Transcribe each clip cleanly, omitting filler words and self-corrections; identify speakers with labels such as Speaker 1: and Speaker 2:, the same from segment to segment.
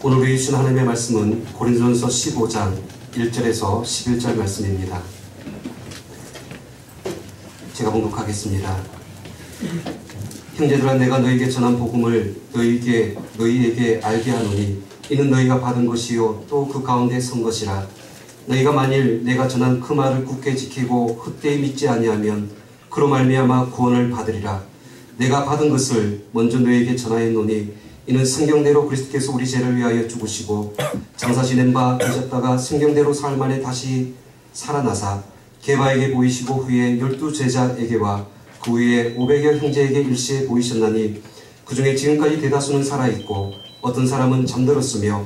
Speaker 1: 오늘 우리 주신 하나님의 말씀은 고린도전서 15장 1절에서 11절 말씀입니다. 제가 봉독하겠습니다. 형제들아, 내가 너희에게 전한 복음을 너희에게 알게 하노니 이는 너희가 받은 것이요 또 그 가운데 선 것이라. 너희가 만일 내가 전한 그 말을 굳게 지키고 헛되이 믿지 아니하면 그로 말미암아 구원을 받으리라. 내가 받은 것을 먼저 너희에게 전하였노니 이는 성경대로 그리스도께서 우리 죄를 위하여 죽으시고 장사 지낸 바 되셨다가 성경대로 사흘 만에 다시 살아나사 게바에게 보이시고 후에 12 제자에게와 그 후에 500여 형제에게 일시에 보이셨나니 그 중에 지금까지 대다수는 살아있고 어떤 사람은 잠들었으며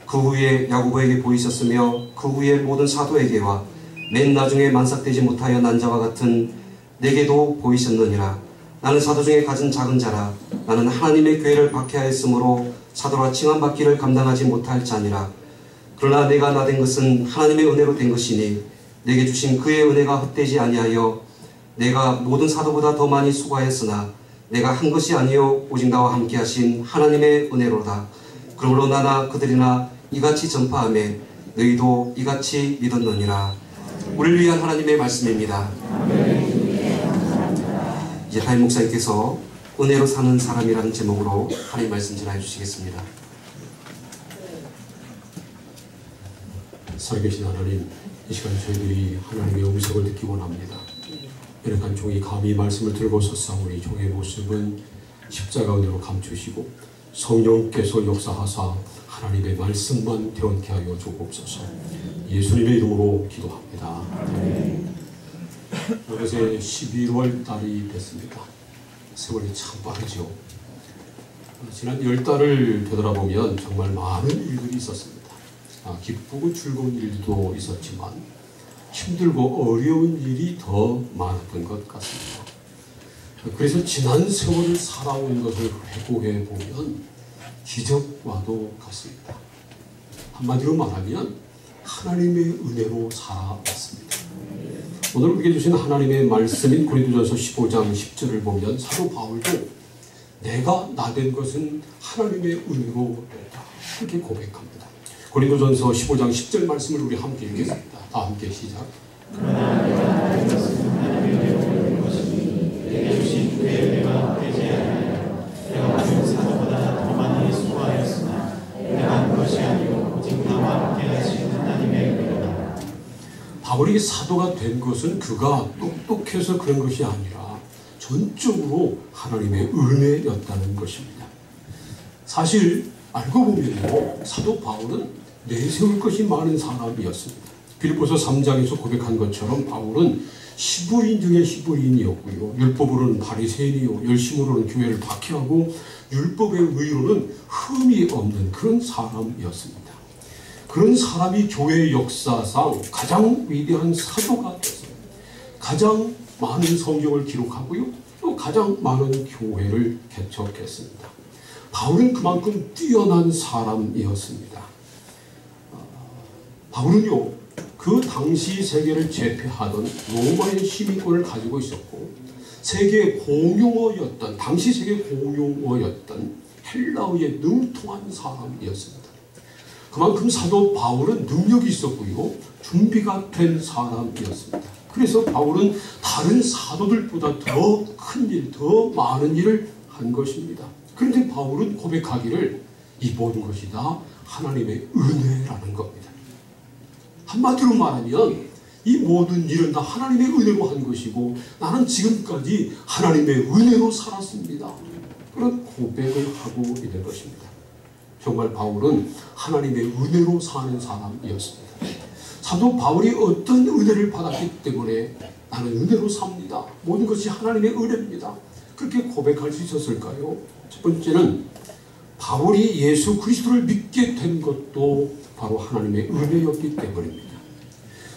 Speaker 1: 그 후에 야고보에게 보이셨으며 그 후에 모든 사도에게와 맨 나중에 만삭되지 못하여 난 자와 같은 내게도 보이셨느니라. 나는 사도 중에 가진 작은 자라. 나는 하나님의 교회를 박해하였으므로 사도라 칭함받기를 감당하지 못할 자니라. 그러나 내가 나된 것은 하나님의 은혜로 된 것이니 내게 주신 그의 은혜가 헛되지 아니하여 내가 모든 사도보다 더 많이 수고하였으나 내가 한 것이 아니요 오직 나와 함께 하신 하나님의 은혜로다. 그러므로 나나 그들이나 이같이 전파하며 너희도 이같이 믿었느니라. 우리를 위한 하나님의 말씀입니다. 이제 담임 목사님께서 은혜로 사는 사람이라는 제목으로 하나님 말씀 전해 주시겠습니다.
Speaker 2: 살아계신 하나님, 이 시간 저희들이 하나님의 음성을 듣기 원합니다. 연약한 종이 감히 말씀을 들고 섰사오니 종의 모습은 십자가 은혜로 감추시고 성령께서 역사하사 하나님의 말씀만 대원케 하여 주옵소서. 예수님의 이름으로 기도합니다. 어느새 11월 달이 됐습니다. 세월이 참 빠르죠. 지난 10달을 되돌아보면 정말 많은 일들이 있었습니다. 기쁘고 즐거운 일도 있었지만 힘들고 어려운 일이 더 많았던 것 같습니다. 그래서 지난 세월을 살아온 것을 회고해 보면 기적과도 같습니다. 한마디로 말하면 하나님의 은혜로 살아왔습니다. 오늘 우리에게 주신 하나님의 말씀인 고린도전서 15장 10절을 보면 사도 바울도 내가 나된 것은 하나님의 은혜로 됐다, 그렇게 고백합니다. 고린도전서 15장 10절 말씀을 우리 함께 읽겠습니다. 다 함께 시작.
Speaker 3: 그러나 내가 나된 것은 하나님의 은혜로 된 것이니 내게 주신 그의 은혜가 되지 아니하여 내가 받은 사도보다 더 많이 수고하였으나 내가 한 것이 아니요 오직 나와 함께 하신 하나님의 은혜로다.
Speaker 2: 바울이 사도가 된 것은 그가 똑똑해서 그런 것이 아니라 전적으로 하나님의 은혜였다는 것입니다. 사실 알고 보면 사도 바울은 내세울 것이 많은 사람이었습니다. 빌립보서 3장에서 고백한 것처럼 바울은 시부인 중에 시부인이었고요, 율법으로는 바리새인이요, 열심으로는 교회를 박해하고 율법의 의로는 흠이 없는 그런 사람이었습니다. 그런 사람이 교회의 역사상 가장 위대한 사도가 되었습니다. 가장 많은 성경을 기록하고요, 또 가장 많은 교회를 개척했습니다. 바울은 그만큼 뛰어난 사람이었습니다. 바울은요, 그 당시 세계를 제패하던 로마의 시민권을 가지고 있었고 세계 공용어였던, 당시 세계 공용어였던 헬라어에 능통한 사람이었습니다. 그만큼 사도 바울은 능력이 있었고요, 준비가 된 사람이었습니다. 그래서 바울은 다른 사도들보다 더 큰 일, 더 많은 일을 한 것입니다. 그런데 바울은 고백하기를 이 모든 것이 다 하나님의 은혜라는 겁니다. 한마디로 말하면 이 모든 일은 다 하나님의 은혜로 한 것이고 나는 지금까지 하나님의 은혜로 살았습니다, 그런 고백을 하고 있는 것입니다. 정말 바울은 하나님의 은혜로 사는 사람이었습니다. 사도 바울이 어떤 은혜를 받았기 때문에 나는 은혜로 삽니다, 모든 것이 하나님의 은혜입니다, 그렇게 고백할 수 있었을까요? 첫 번째는 바울이 예수 그리스도를 믿게 된 것도 바로 하나님의 은혜였기 때문입니다.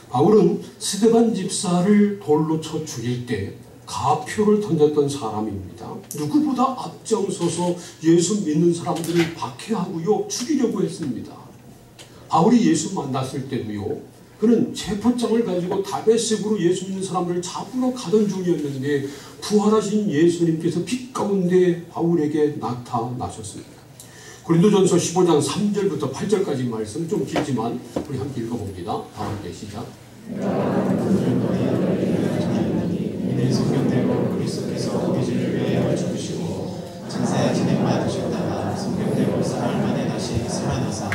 Speaker 2: 바울은 스데반 집사를 돌로 쳐 죽일 때 가표를 던졌던 사람입니다. 누구보다 앞장서서 예수 믿는 사람들을 박해하고요, 죽이려고 했습니다. 바울이 예수 만났을 때도요, 그는 체포장을 가지고 다메섹으로 예수 믿는 사람들을 잡으러 가던 중이었는데 부활하신 예수님께서 빛 가운데 바울에게 나타나셨습니다. 고린도전서 15장 3절부터 8절까지 말씀 좀 길지만 우리 함께 읽어봅니다. 다 함께 시작.
Speaker 3: 이는 성경대로 그리스도께서 우리 죄를 위하여 죽으시고 장사에 진행받으셨다가 성경대로 사흘 만에 다시 살아나사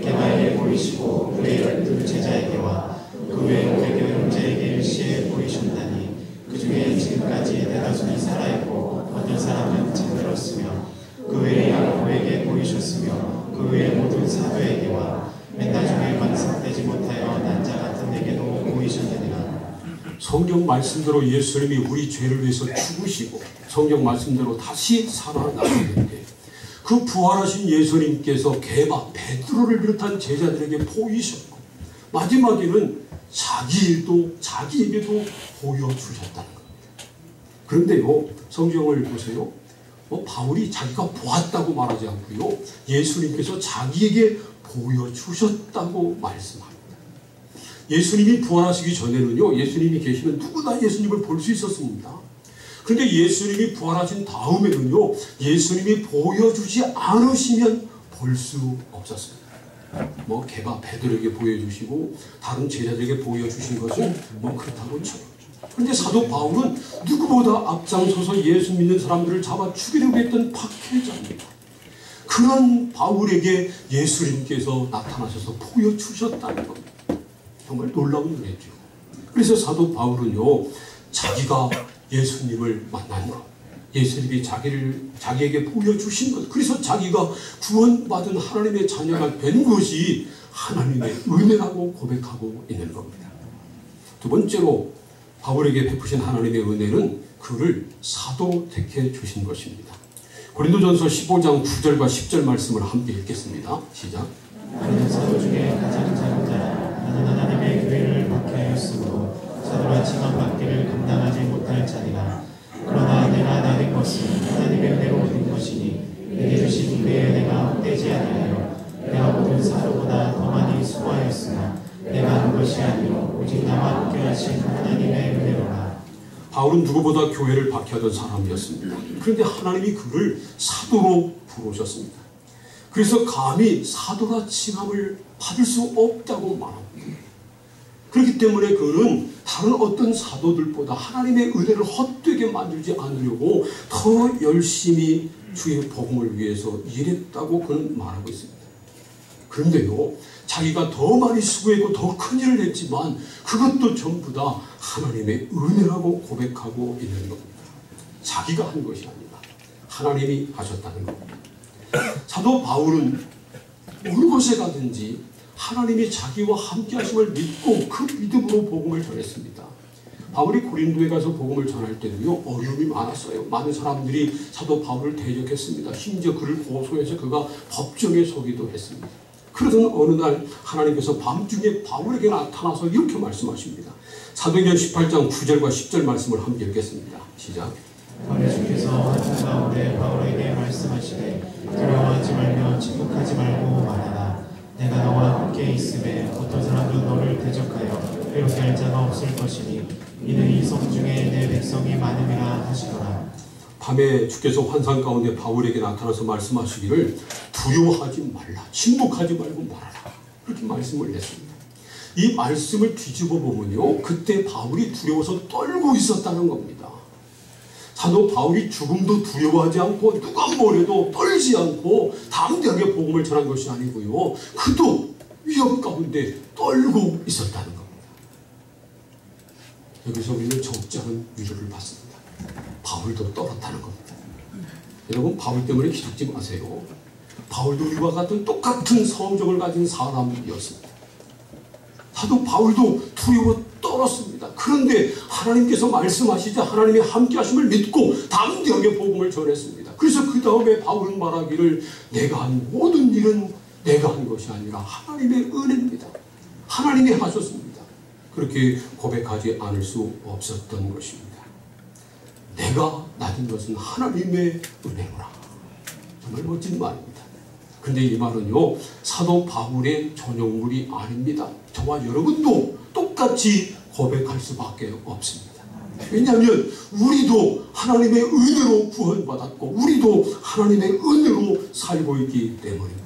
Speaker 3: 게바에게 보이시고 그의 12제자에게와 그 외 500여 형제에게 일시에 보이셨다니 그 중에 지금까지 대다수는 살아있고 어떤 사람은 잠들었으며 그 외에 야고보에게 보이셨으며 그 외에 모든 사도에게와 맨 나중에 완성되지 못하여 난 자 같은 내게도 보이셨느니라.
Speaker 2: 성경 말씀대로 예수님이 우리 죄를 위해서 죽으시고 성경 말씀대로 다시 살아나셨는데 그 부활하신 예수님께서 게바 베드로를 비롯한 제자들에게 보이셨고 마지막에는 자기에게도 보여주셨다는 겁니다. 그런데요, 성경을 보세요. 바울이 자기가 보았다고 말하지 않고요, 예수님께서 자기에게 보여주셨다고 말씀합니다. 예수님이 부활하시기 전에는요, 예수님이 계시면 누구나 예수님을 볼 수 있었습니다. 그런데 예수님이 부활하신 다음에는요, 예수님이 보여주지 않으시면 볼 수 없었습니다. 게바 베드로에게 보여주시고 다른 제자들에게 보여주신 것은 그렇다고 쳐요. 그런데 사도 바울은 누구보다 앞장서서 예수 믿는 사람들을 잡아 죽이려고 했던 박해자입니다. 그런 바울에게 예수님께서 나타나셔서 보여주셨다는 겁니다. 정말 놀라운 일이죠. 그래서 사도 바울은요, 자기가 예수님을 만난 것, 예수님이 자기에게 보여주신 것, 그래서 자기가 구원받은 하나님의 자녀가 된 것이 하나님의 은혜라고 고백하고 있는 겁니다. 두 번째로 바울에게 베푸신 하나님의 은혜는 그를 사도로 택해 주신 것입니다. 고린도전서 15장 9절과 10절 말씀을 함께 읽겠습니다. 시작.
Speaker 3: 나는 사도 중에 가장 작은 자라. 나는 하나님의 교회를 박해하였으므로 사도라 칭함 받기를 감당하지 못할 자니라. 그러나 내가 나된 것은 하나님의 은혜로 된 것이니 내게 주신 그의 은혜가 헛되지 아니하여 내가 모든 사도보다 더 많이 수고하였으나 내가 한 것이 아니요 오직 나와 함께 하신 하나님의 은혜로라.
Speaker 2: 바울은 누구보다 교회를 박해하던 사람이었습니다. 그런데 하나님이 그를 사도로 부르셨습니다. 그래서 감히 사도라 칭함을 받을 수 없다고 말합니다. 그렇기 때문에 그는 다른 어떤 사도들보다 하나님의 은혜를 헛되게 만들지 않으려고 더 열심히 주의 복음을 위해서 일했다고 그는 말하고 있습니다. 그런데요, 자기가 더 많이 수고했고 더 큰 일을 했지만 그것도 전부 다 하나님의 은혜라고 고백하고 있는 겁니다. 자기가 한 것이 아니라 하나님이 하셨다는 겁니다. 사도 바울은 어느 곳에 가든지 하나님이 자기와 함께 하심을 믿고 그 믿음으로 복음을 전했습니다. 바울이 고린도에 가서 복음을 전할 때도요, 어려움이 많았어요. 많은 사람들이 사도 바울을 대적했습니다. 심지어 그를 고소해서 그가 법정에 서기도 했습니다. 그러던 어느 날 하나님께서 밤중에 바울에게 나타나서 이렇게 말씀하십니다. 사도행전 18장 9절과 10절 말씀을 함께 읽겠습니다. 시작.
Speaker 3: 우리 주께서 한국 가운데 바울에게 말씀하시되 두려워하지 말며 침묵하지 말고 말하라. 내가 너와 함께 있음에 어떤 사람도 너를 대적하여 괴롭게 할 자가 없을 것이니 이는 이 성 중에 내 백성이 많음이라 하시더라.
Speaker 2: 밤에 주께서 환상 가운데 바울에게 나타나서 말씀하시기를 두려워하지 말라, 침묵하지 말고 말하라, 그렇게 말씀을 했습니다. 이 말씀을 뒤집어 보면요, 그때 바울이 두려워서 떨고 있었다는 겁니다. 사도 바울이 죽음도 두려워하지 않고 누가 뭐래도 떨지 않고 담대하게 복음을 전한 것이 아니고요, 그도 위협 가운데 떨고 있었다는 겁니다. 여기서 우리는 적지 않은 위로를 받습니다. 바울도 떨었다는 겁니다. 여러분, 바울 때문에 기죽지 마세요. 바울도 우리와 같은 똑같은 성적을 가진 사람이었습니다. 사도 바울도 두려워 떨었습니다. 그런데 하나님께서 말씀하시자 하나님의 함께 하심을 믿고 담대하게 복음을 전했습니다. 그래서 그 다음에 바울은 말하기를 내가 한 모든 일은 내가 한 것이 아니라 하나님의 은혜입니다. 하나님이 하셨습니다. 그렇게 고백하지 않을 수 없었던 것입니다. 내가 나된 것은 하나님의 은혜구나. 정말 멋진 말입니다. 근데 이 말은요, 사도 바울의 전용물이 아닙니다. 저와 여러분도 똑같이 고백할 수밖에 없습니다. 왜냐하면 우리도 하나님의 은혜로 구원받았고 우리도 하나님의 은혜로 살고 있기 때문입니다.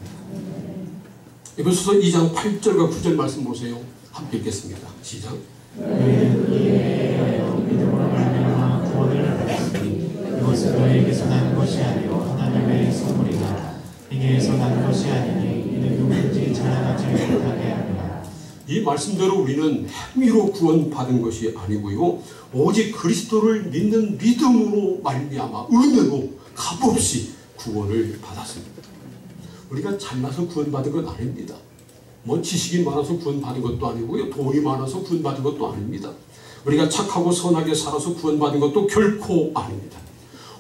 Speaker 2: 에베소서 2장 8절과 9절 말씀 보세요. 함께 읽겠습니다. 시작.
Speaker 3: 너희는 이에 하여 믿음으로 말미암아 구원을 받았으니 이것은 너희에게서 난 것이 아니요 하나님의 선물이라. 이게에서 난 것이 아니니 이는 누구든지 자랑하지 못하게 하리라.
Speaker 2: 이 말씀대로 우리는 행위로 구원받은 것이 아니고요, 오직 그리스도를 믿는 믿음으로 말미암아 은혜로 값없이 구원을 받았습니다. 우리가 잘나서 구원받은 건 아닙니다. 뭐 지식이 많아서 구원받은 것도 아니고요, 돈이 많아서 구원받은 것도 아닙니다. 우리가 착하고 선하게 살아서 구원받은 것도 결코 아닙니다.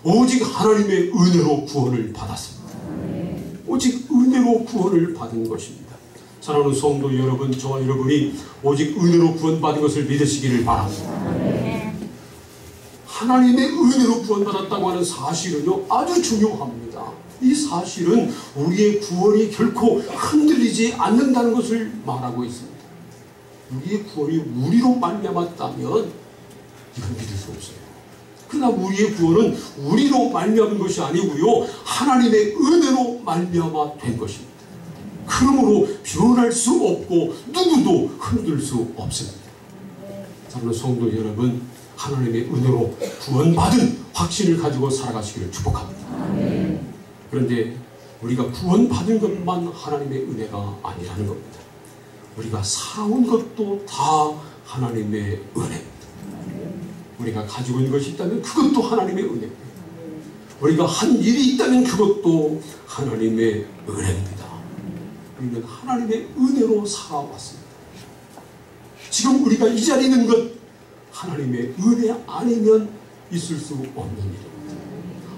Speaker 2: 오직 하나님의 은혜로 구원을 받았습니다. 오직 은혜로 구원을 받은 것입니다. 사랑하는 성도 여러분, 저와 여러분이 오직 은혜로 구원받은 것을 믿으시기를 바랍니다. 하나님의 은혜로 구원받았다고 하는 사실은요, 아주 중요합니다. 이 사실은 우리의 구원이 결코 흔들리지 않는다는 것을 말하고 있습니다. 우리의 구원이 우리로 말미암았다면 이건 믿을 수 없어요. 그러나 우리의 구원은 우리로 말미암은 것이 아니고요, 하나님의 은혜로 말미암아 된 것입니다. 그러므로 변할 수 없고 누구도 흔들 수 없습니다. 사랑하는 성도 여러분, 하나님의 은혜로 구원받은 확신을 가지고 살아가시기를 축복합니다. 그런데 우리가 구원받은 것만 하나님의 은혜가 아니라는 겁니다. 우리가 살아온 것도 다 하나님의 은혜입니다. 우리가 가지고 있는 것이 있다면 그것도 하나님의 은혜입니다. 우리가 한 일이 있다면 그것도 하나님의 은혜입니다. 우리는 하나님의 은혜로 살아왔습니다. 지금 우리가 이 자리에 있는 것 하나님의 은혜 아니면 있을 수 없는 일입니다.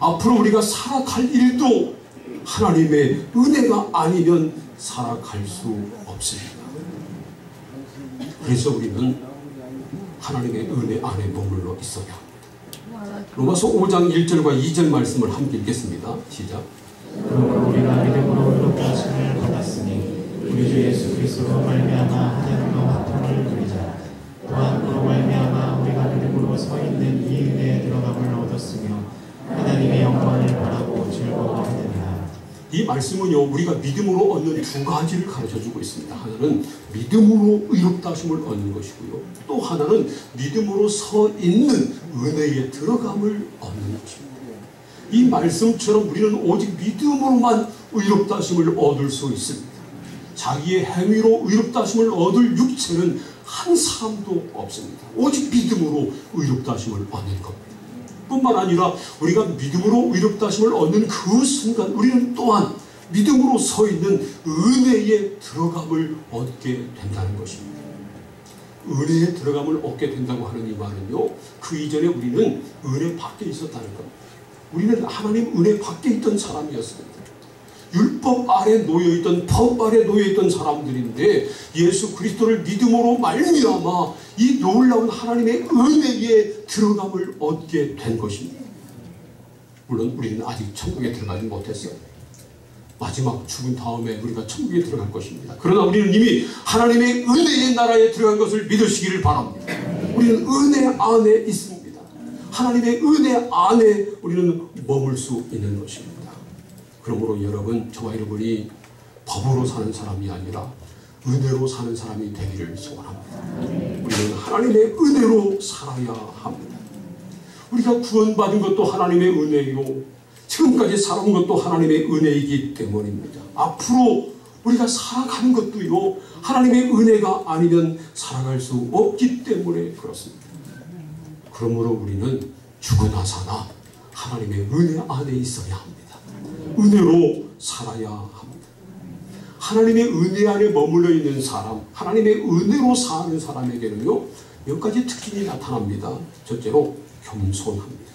Speaker 2: 앞으로 우리가 살아갈 일도 하나님의 은혜가 아니면 살아갈 수 없습니다. 그래서 우리는 하나님의 은혜 안에 머물러 있어야 합니다. 로마서 5장 1절과 2절 말씀을 함께 읽겠습니다. 시작.
Speaker 3: 그러므로 우리가 믿음으로 의롭다 하심을 받았으니 우리 주 예수 그리스도로 말미암아 하나님과 화평을 누리자. 또한 그로 말미암아 우리가 믿음으로 서 있는 이 은혜에 들어감을 얻었으며 하나님의 영광을 바라고 즐거워하느니라.
Speaker 2: 이 말씀은요, 우리가 믿음으로 얻는 두 가지를 가르쳐주고 있습니다. 하나는 믿음으로 의롭다 하심을 얻는 것이고요, 또 하나는 믿음으로 서 있는 은혜에 들어감을 얻는 것입니다. 이 말씀처럼 우리는 오직 믿음으로만 의롭다 하심을 얻을 수 있습니다. 자기의 행위로 의롭다 하심을 얻을 육체는 한 사람도 없습니다. 오직 믿음으로 의롭다 하심을 얻는 겁니다. 뿐만 아니라 우리가 믿음으로 의롭다 하심을 얻는 그 순간 우리는 또한 믿음으로 서 있는 은혜에 들어감을 얻게 된다는 것입니다. 은혜에 들어감을 얻게 된다고 하는 이 말은요, 그 이전에 우리는 은혜 밖에 있었다는 겁니다. 우리는 하나님 은혜 밖에 있던 사람이었습니다. 율법 아래 놓여있던, 법 아래 놓여있던 사람들인데 예수 그리스도를 믿음으로 말미암아 이 놀라운 하나님의 은혜에 들어감을 얻게 된 것입니다. 물론 우리는 아직 천국에 들어가지 못했어요. 마지막 죽은 다음에 우리가 천국에 들어갈 것입니다. 그러나 우리는 이미 하나님의 은혜의 나라에 들어간 것을 믿으시기를 바랍니다. 우리는 은혜 안에 있습니다. 하나님의 은혜 안에 우리는 머물 수 있는 것입니다. 그러므로 여러분, 저와 여러분이 법으로 사는 사람이 아니라 은혜로 사는 사람이 되기를 소원합니다. 우리는 하나님의 은혜로 살아야 합니다. 우리가 구원받은 것도 하나님의 은혜요, 지금까지 살아온 것도 하나님의 은혜이기 때문입니다. 앞으로 우리가 살아가는 것도요, 하나님의 은혜가 아니면 살아갈 수 없기 때문에 그렇습니다. 그러므로 우리는 죽으나 사나 하나님의 은혜 안에 있어야 합니다. 은혜로 살아야 합니다. 하나님의 은혜 안에 머물러 있는 사람, 하나님의 은혜로 사는 사람에게는요, 몇 가지 특징이 나타납니다. 첫째로 겸손합니다.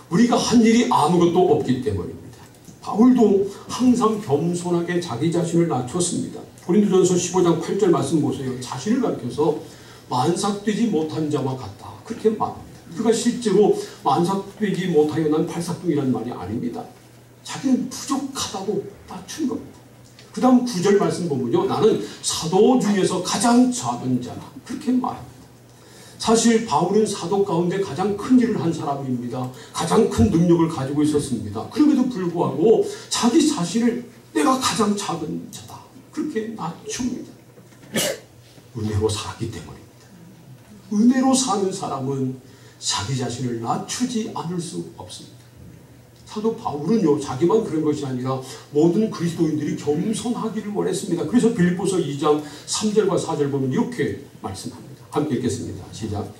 Speaker 2: 우리가 한 일이 아무것도 없기 때문입니다. 바울도 항상 겸손하게 자기 자신을 낮췄습니다. 고린도전서 15장 8절 말씀 보세요. 자신을 가리켜서 만삭되지 못한 자와 같다, 그렇게 말합니다. 그가 실제로 만삭되지 못하여 난 팔삭둥이라는 말이 아닙니다. 자기는 부족하다고 낮춘 겁니다. 그 다음 9절 말씀 보면요, 나는 사도 중에서 가장 작은 자라, 그렇게 말합니다. 사실 바울은 사도 가운데 가장 큰 일을 한 사람입니다. 가장 큰 능력을 가지고 있었습니다. 그럼에도 불구하고 자기 자신을 내가 가장 작은 자다, 그렇게 낮춥니다. 은혜로 살았기 때문입니다. 은혜로 사는 사람은 자기 자신을 낮추지 않을 수 없습니다. 사도 바울은요, 자기만 그런 것이 아니라 모든 그리스도인들이 겸손하기를 원했습니다. 그래서 빌립보서 2장 3절과 4절 보면 이렇게 말씀합니다. 함께 읽겠습니다. 시작.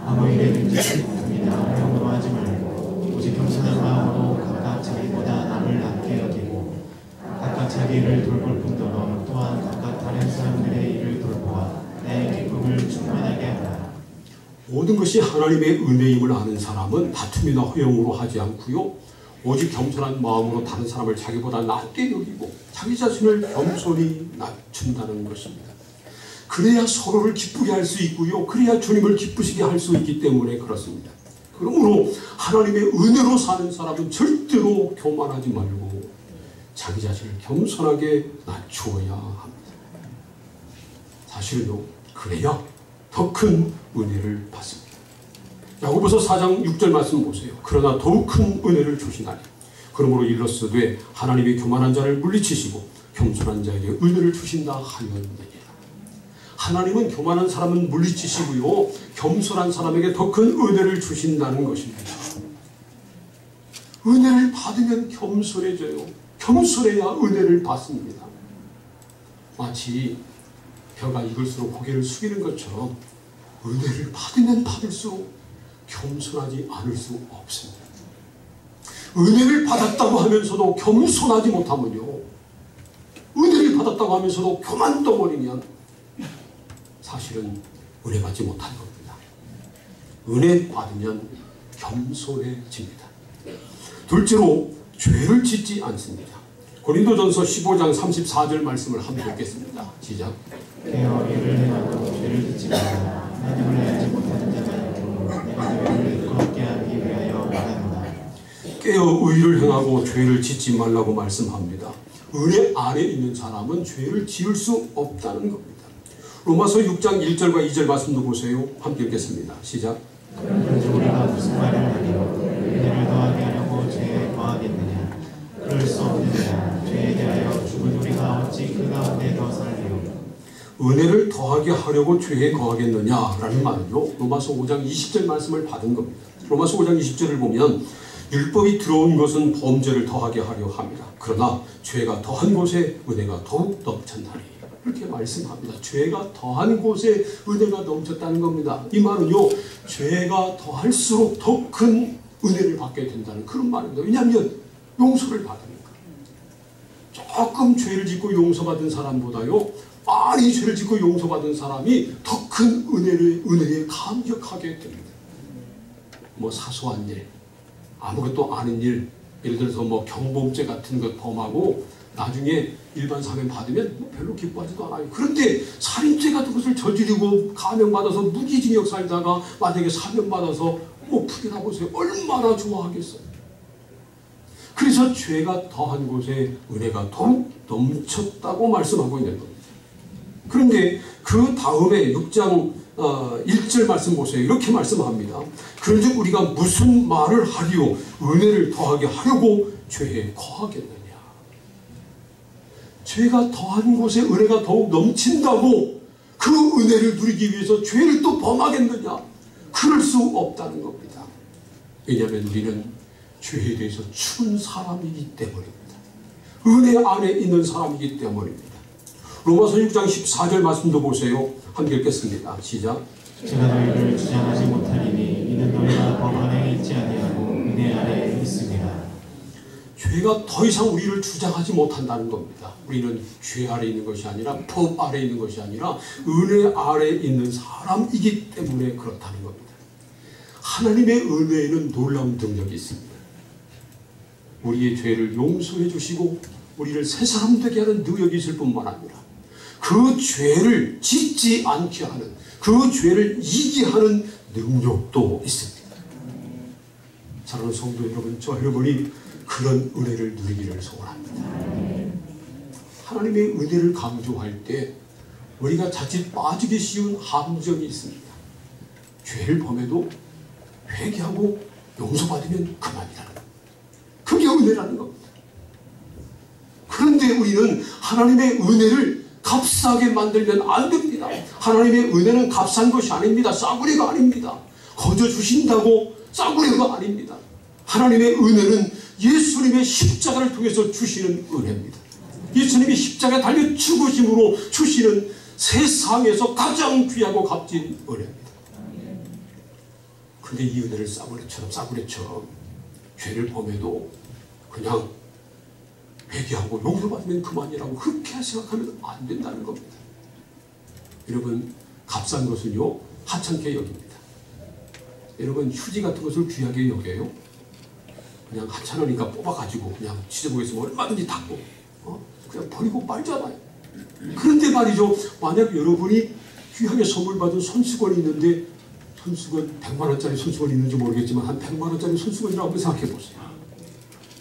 Speaker 3: 아무 일에든지 슬픔이나 평범하지 말고 오직 겸손한 마음으로 각각 자기보다 남을 낮게 여기고 각각 자기를 돌볼 뿐더러 또한 각각 다른 사람들의 일을 돌보아 내 기쁨을 충만하게 하라.
Speaker 2: 모든 것이 하나님의 은혜임을 아는 사람은 다툼이나 허영으로 하지 않고요, 오직 겸손한 마음으로 다른 사람을 자기보다 낮게 여기고 자기 자신을 겸손히 낮춘다는 것입니다. 그래야 서로를 기쁘게 할 수 있고요, 그래야 주님을 기쁘시게 할 수 있기 때문에 그렇습니다. 그러므로 하나님의 은혜로 사는 사람은 절대로 교만하지 말고 자기 자신을 겸손하게 낮추어야 합니다. 사실은요, 그래야 더 큰 은혜를 받습니다. 야고보서 4장 6절 말씀 보세요. 그러나 더욱 큰 은혜를 주시나니 그러므로 일러스되 하나님이 교만한 자를 물리치시고 겸손한 자에게 은혜를 주신다 하였느니라. 하나님은 교만한 사람은 물리치시고요, 겸손한 사람에게 더 큰 은혜를 주신다는 것입니다. 은혜를 받으면 겸손해져요. 겸손해야 은혜를 받습니다. 마치 벼가 익을수록 고개를 숙이는 것처럼 은혜를 받으면 받을수록 겸손하지 않을 수 없습니다. 은혜를 받았다고 하면서도 겸손하지 못하면요, 은혜를 받았다고 하면서도 교만 덩어리면 사실은 은혜 받지 못한 겁니다. 은혜 받으면 겸손해집니다. 둘째로 죄를 짓지 않습니다. 고린도전서 15장 34절 말씀을 한번 읽겠습니다. 시작.
Speaker 3: 깨어 일을 행하고 죄를 짓지 말라. 하나님을 알지 못하는 자가 있고 내가 너희를 부끄럽게 하기 위하여 말하노라.
Speaker 2: 깨어 의를 행하고 죄를 짓지 말라고 말씀합니다. 은혜 안에 있는 사람은 죄를 지을 수 없다는 겁니다. 로마서 6장 1절과 2절 말씀도 보세요. 함께 읽겠습니다. 시작.
Speaker 3: 그런지 우리가 무슨 말을 하리요? 은혜를 더하게 하려고 죄에 더하겠느냐? 그럴 수 없느니라. 죄에 대하여 죽은 우리가 어찌 그 가운데 더 살리요?
Speaker 2: 은혜를 더하게 하려고 죄에 거하겠느냐라는 말은요, 로마서 5장 20절 말씀을 받은 겁니다. 로마서 5장 20절을 보면 율법이 들어온 것은 범죄를 더하게 하려 함이라. 그러나 죄가 더한 곳에 은혜가 더욱 넘쳤나니. 이렇게 말씀합니다. 죄가 더한 곳에 은혜가 넘쳤다는 겁니다. 이 말은요, 죄가 더할수록 더 큰 은혜를 받게 된다는 그런 말입니다. 왜냐하면 용서를 받으니까. 조금 죄를 짓고 용서받은 사람보다요, 많이 죄를 짓고 용서받은 사람이 더 큰 은혜에 감격하게 됩니다. 뭐 사소한 일, 아무것도 아닌 일, 예를 들어서 뭐 경범죄 같은 것 범하고 나중에 일반 사면 받으면 별로 기뻐하지도 않아요. 그런데 살인죄 같은 것을 저지르고 감형받아서 무기징역 살다가 만약에 사면받아서 뭐 풀이나 보세요. 얼마나 좋아하겠어요. 그래서 죄가 더한 곳에 은혜가 더욱 넘쳤다고 말씀하고 있는 겁니다. 그런데 그 다음에 6장 1절 말씀 보세요. 이렇게 말씀합니다. 그런즉 우리가 무슨 말을 하리요? 은혜를 더하게 하려고 죄에 거하겠느냐? 죄가 더한 곳에 은혜가 더욱 넘친다고 그 은혜를 누리기 위해서 죄를 또 범하겠느냐? 그럴 수 없다는 겁니다. 왜냐하면 우리는 죄에 대해서 추운 사람이기 때문입니다. 은혜 안에 있는 사람이기 때문입니다. 로마서 6장 14절 말씀도 보세요. 함께 읽겠습니다. 시작.
Speaker 3: 제가 너희를 주장하지 못하리니 이는 너희가 법 안에 있지 아니하고 은혜 아래에 있음이라.
Speaker 2: 죄가 더 이상 우리를 주장하지 못한다는 겁니다. 우리는 죄 아래 있는 것이 아니라 법 아래 있는 것이 아니라 은혜 아래 있는 사람이기 때문에 그렇다는 겁니다. 하나님의 은혜에는 놀라운 능력이 있습니다. 우리의 죄를 용서해 주시고 우리를 새 사람 되게 하는 능력이 있을 뿐만 아니라 그 죄를 짓지 않게 하는, 그 죄를 이기게 하는 능력도 있습니다. 사랑하는 성도 여러분, 저 여러분이 그런 은혜를 누리기를 소원합니다. 하나님의 은혜를 강조할 때 우리가 자칫 빠지기 쉬운 함정이 있습니다. 죄를 범해도 회개하고 용서받으면 그만이라는 겁니다. 그게 은혜라는 겁니다. 그런데 우리는 하나님의 은혜를 값싸게 만들면 안 됩니다. 하나님의 은혜는 값싼 것이 아닙니다. 싸구려가 아닙니다. 거저 주신다고 싸구려가 아닙니다. 하나님의 은혜는 예수님의 십자가를 통해서 주시는 은혜입니다. 예수님이 십자가에 달려 죽으심으로 주시는 세상에서 가장 귀하고 값진 은혜입니다. 근데 이 은혜를 싸구려처럼 죄를 범해도 그냥 회개하고 용서받으면 그만이라고 그렇게 생각하면 안 된다는 겁니다. 여러분, 값싼 것은요 하찮게 여깁니다. 여러분, 휴지 같은 것을 귀하게 여겨요? 그냥 하찮으니까 뽑아가지고 그냥 지저분해서 얼마든지 닦고 그냥 버리고 말잖아요. 그런데 말이죠, 만약 여러분이 귀하게 선물 받은 손수건이 있는데, 손수건 100만원짜리 손수건이 있는지 모르겠지만 한 100만원짜리 손수건이라고 한번 생각해 보세요.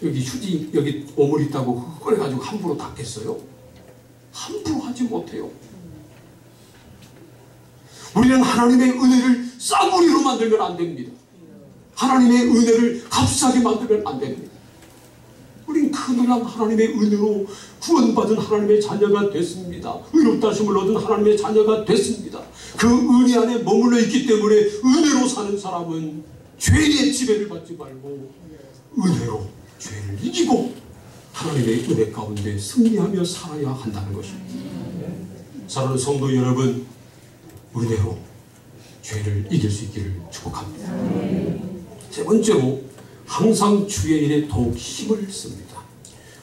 Speaker 2: 여기 휴지 여기 오물 있다고 그걸 가지고 함부로 닦겠어요? 함부로 하지 못해요. 우리는 하나님의 은혜를 싸구리로 만들면 안 됩니다. 하나님의 은혜를 값싸게 만들면 안 됩니다. 우린 큰일난 하나님의 은혜로 구원받은 하나님의 자녀가 됐습니다. 의롭다 하심을 얻은 하나님의 자녀가 됐습니다. 그 은혜 안에 머물러 있기 때문에 은혜로 사는 사람은 죄의 지배를 받지 말고 은혜로 죄를 이기고 하나님의 은혜 가운데 승리하며 살아야 한다는 것입니다. 사랑하는 성도 여러분, 은혜로 죄를 이길 수 있기를 축복합니다. 세 번째로, 항상 주의 일에 더욱 힘을 씁니다.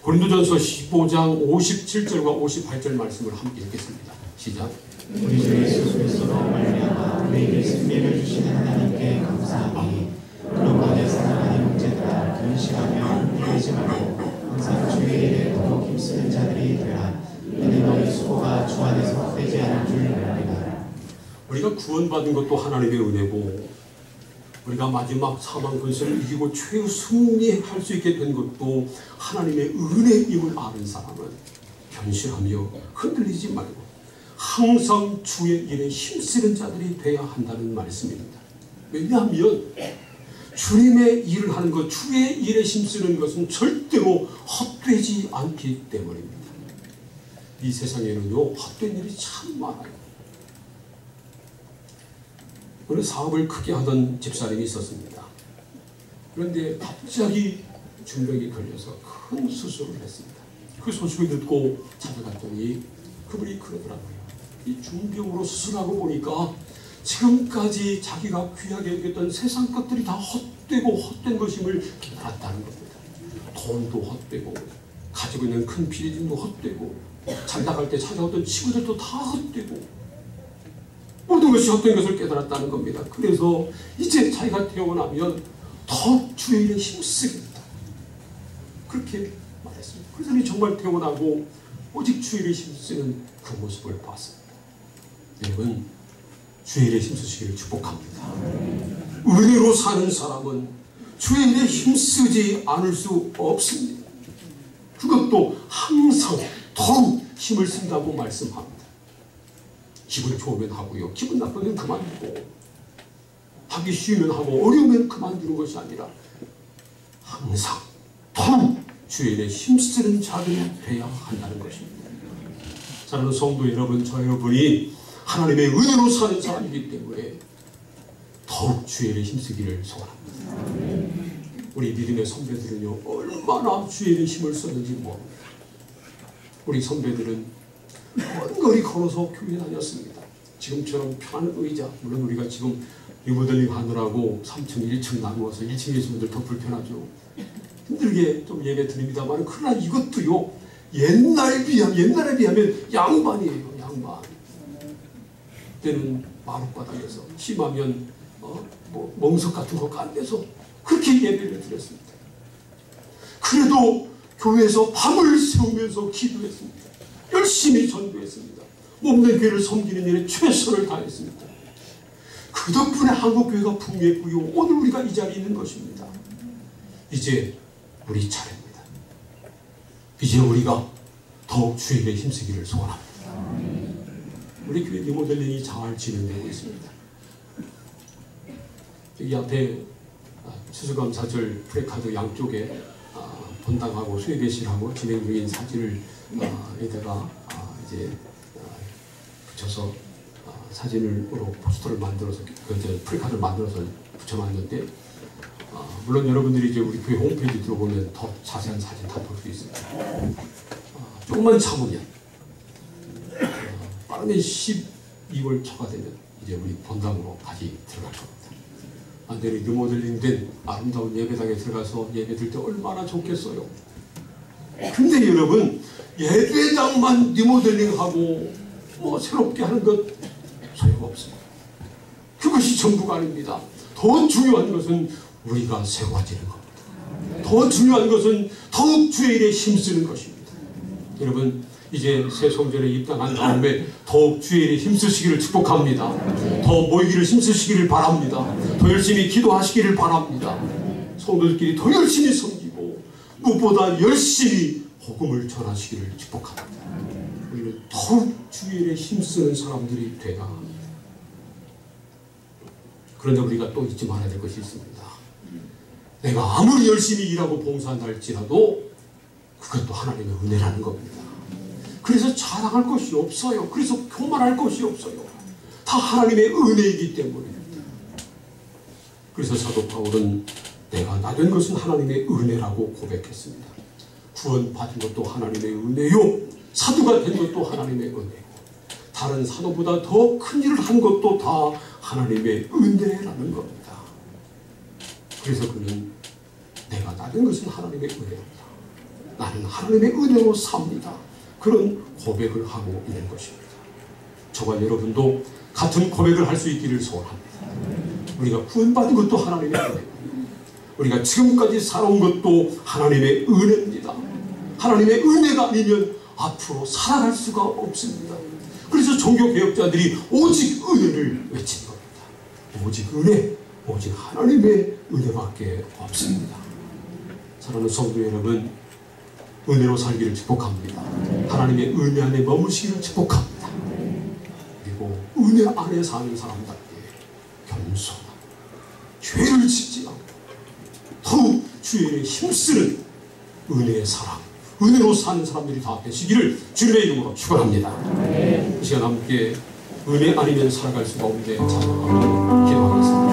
Speaker 2: 고린도전서 15장 57절과 58절 말씀을 함께 읽겠습니다. 시작.
Speaker 3: 우리 주 예수 그리스도로 말미암아 우리에게 승리를 주시는 하나님께 감사하니 그런 것에 사랑하는 형제들아 근심하며 흔들리지 말고 항상 주의 일에 더욱 힘쓰는 자들이 되라. 이는 너희 수고가 주 안에서 헛되지 않을 줄 알리라.
Speaker 2: 우리가 구원받은 것도 하나님의 은혜고, 우리가 마지막 사망 근세를 이기고 최후 승리할 수 있게 된 것도 하나님의 은혜임을 아는 사람은 견실하며 흔들리지 말고 항상 주의 일에 힘쓰는 자들이 되어야 한다는 말씀입니다. 왜냐하면 주님의 일을 하는 것, 주의 일에 힘쓰는 것은 절대로 헛되지 않기 때문입니다. 이 세상에는요 헛된 일이 참 많아요. 어느 사업을 크게 하던 집사님이 있었습니다. 그런데 갑자기 중병이 걸려서 큰 수술을 했습니다. 그 소식을 듣고 찾아갔더니 그분이 그러더라고요. 이 중병으로 수술하고 보니까 지금까지 자기가 귀하게 여겼던 세상 것들이 다 헛되고 헛된 것임을 깨달았다는 겁니다. 돈도 헛되고 가지고 있는 큰 비리짐도 헛되고 잘 나갈 때 찾아오던 친구들도 다 헛되고 모든 것이 헛된 것을 깨달았다는 겁니다. 그래서 이제 자기가 태어나면 더 주의 일에 힘쓰겠다, 그렇게 말했습니다. 그래서 정말 태어나고 오직 주의 일에 힘쓰는 그 모습을 봤습니다. 여러분, 주의 일에 힘쓰시기를 축복합니다. 은혜로 사는 사람은 주의 일에 힘쓰지 않을 수 없습니다. 그것도 항상 더욱 힘을 쓴다고 말씀합니다. 기분 좋으면 하고요, 기분 나쁘면 그만두고, 하기 쉬우면 하고 어려우면 그만두는 것이 아니라 항상 더욱 주의 일에 힘쓰는 자들이 되어야 한다는 것입니다. 사랑하는 성도 여러분, 저 여러분이 하나님의 은혜로 사는 사람이기 때문에 더욱 주의 일에 힘쓰기를 소원합니다. 우리 믿음의 선배들은요 얼마나 주의 일에 힘을 썼는지 모릅니다. 우리 선배들은 먼 거리 걸어서 교회 다녔습니다. 지금처럼 편한 의자, 물론 우리가 지금 리모델링 하느라고 3층, 1층 나누어서 1층에 계신 분들 더 불편하죠. 힘들게 좀 예배 드립니다만, 그러나 이것도요 옛날에 비하면 양반이에요. 양반. 그때는 마룻바닥에서 심하면 멍석 같은 거 깐대서 그렇게 예배를 드렸습니다. 그래도 교회에서 밤을 새우면서 기도했습니다. 열심히 전도했습니다. 몸된 교회를 섬기는 일에 최선을 다했습니다. 그 덕분에 한국교회가 풍요했고요, 오늘 우리가 이 자리에 있는 것입니다. 이제 우리 차례입니다. 이제 우리가 더욱 주의 일에 힘쓰기를 소원합니다. 우리 교회 리모델링이 잘 진행되고 있습니다. 여기 앞에 추수감사절 프레카드 양쪽에 본당하고 수혜계실하고 진행 중인 사진을 여기다가 이제 붙여서 사진으로 포스터를 만들어서 프레카드를 만들어서 붙여놨는데 물론 여러분들이 이제 우리 교회 홈페이지 들어보면 더 자세한 사진 다 볼 수 있습니다. 조금만 참으면 빠르면 12월 초가 되면 이제 우리 본당으로 다시 들어갈 겁니다. 완전히 리모델링된 아름다운 예배당에 들어가서 예배 드릴 때 얼마나 좋겠어요. 근데 여러분, 예배당만 리모델링하고 새롭게 하는 것 소용없습니다. 그것이 전부가 아닙니다. 더 중요한 것은 우리가 세워지는 겁니다. 더 중요한 것은 더욱 주의 일에 힘쓰는 것입니다. 여러분, 이제 새 성전에 입당한 다음에 더욱 주의 일에 힘쓰시기를 축복합니다. 더 모이기를 힘쓰시기를 바랍니다. 더 열심히 기도하시기를 바랍니다. 성도들끼리 더 열심히 섬기고 무엇보다 열심히 복음을 전하시기를 축복합니다. 우리는 더욱 주의 일에 힘쓰는 사람들이 되라. 그런데 우리가 또 잊지 말아야 될 것이 있습니다. 내가 아무리 열심히 일하고 봉사한다 할지라도 그것도 하나님의 은혜라는 겁니다. 그래서 자랑할 것이 없어요. 그래서 교만할 것이 없어요. 다 하나님의 은혜이기 때문입니다. 그래서 사도 바울은 내가 나된 것은 하나님의 은혜라고 고백했습니다. 구원받은 것도 하나님의 은혜요, 사도가 된 것도 하나님의 은혜요, 다른 사도보다 더 큰 일을 한 것도 다 하나님의 은혜라는 겁니다. 그래서 그는 내가 나된 것은 하나님의 은혜입니다. 나는 하나님의 은혜로 삽니다. 그런 고백을 하고 있는 것입니다. 저와 여러분도 같은 고백을 할 수 있기를 소원합니다. 우리가 구원받은 것도 하나님의 은혜입니다. 우리가 지금까지 살아온 것도 하나님의 은혜입니다. 하나님의 은혜가 아니면 앞으로 살아갈 수가 없습니다. 그래서 종교개혁자들이 오직 은혜를 외친 겁니다. 오직 은혜, 오직 하나님의 은혜밖에 없습니다. 사랑하는 성도 여러분, 은혜로 살기를 축복합니다. 하나님의 은혜 안에 머무시기를 축복합니다. 그리고 은혜 안에 사는 사람답게 겸손하고 죄를 짓지 않고 더욱 주의 일에 힘쓰는 은혜의 사람, 은혜로 사는 사람들이 다 되시기를 주님의 이름으로 축원합니다. 이 시간 함께 은혜 아니면 살아갈 수가 없는데 찬양하며 기도하겠습니다.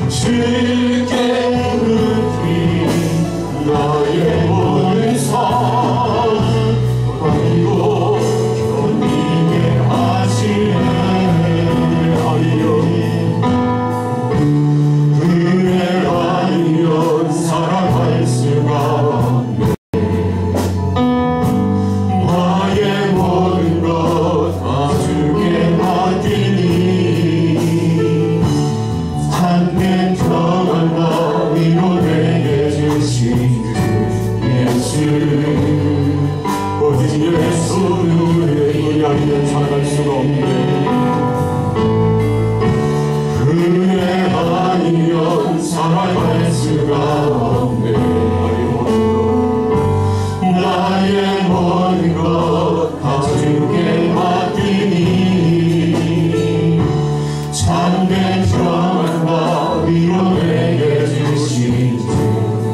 Speaker 3: 주께 묻기 너의 할 수가 없네. 나의 모든 것 다 주께 맡기니 참된 평안과 위로 내게 주신 주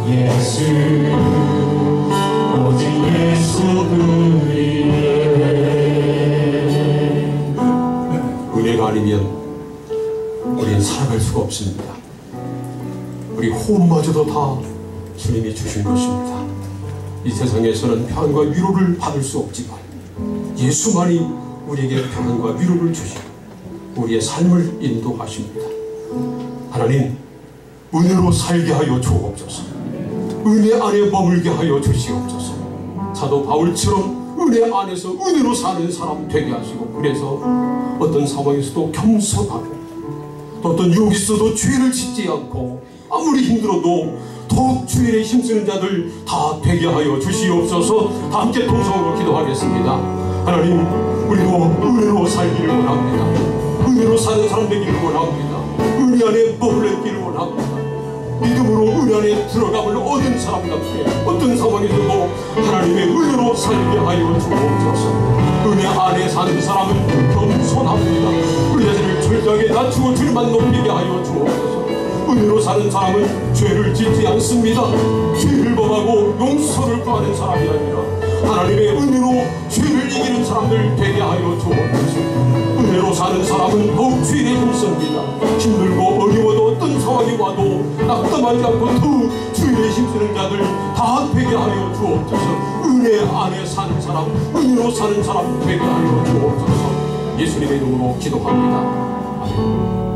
Speaker 3: 예수, 오직 예수뿐이네.
Speaker 2: 은혜가 아니면 우리는 살아갈 수가 없습니다. 우리 호흡마저도 다 주님이 주신 것입니다. 이 세상에서는 평안과 위로를 받을 수 없지만 예수만이 우리에게 평안과 위로를 주시고 우리의 삶을 인도하십니다. 하나님, 은혜로 살게 하여 주옵소서. 은혜 안에 머물게 하여 주시옵소서. 사도 바울처럼 은혜 안에서 은혜로 사는 사람 되게 하시고, 그래서 어떤 상황에서도 겸손하고 또 어떤 유혹이 있어도 죄를 짓지 않고 아무리 힘들어도 더욱 주일에 힘쓰는 자들 다 되게 하여 주시옵소서. 다 함께 동성으로 기도하겠습니다. 하나님, 우리도 은혜로 살기를 원합니다. 은혜로 사는 사람 되기를 원합니다. 은혜 안에 머물기를 원합니다. 믿음으로 은혜 안에 들어감을 얻은 사람답게 어떤 상황에서도 하나님의 은혜로 살게 하여 주옵소서. 은혜 안에 사는 사람은 겸손합니다. 우리 자신을 철저하게 낮추고 주님만 높이게 하여 주옵소서. 은혜로 사는 사람은 죄를 짓지 않습니다. 죄를 범하고 용서를 구하는 사람이 아니라 하나님의 은혜로 죄를 이기는 사람들 되게 하여 주옵소서. 은혜로 사는 사람은 더욱 죄에 힘씁니다. 힘들고 어려워도 어떤 상황이 와도 낙담하지 않고 더욱 죄에 힘쓰는 자들 다 되게 하여 주옵소서. 은혜 안에 사는 사람, 은혜로 사는 사람 되게 하여 주옵소서. 예수님의 이름으로 기도합니다. 아멘.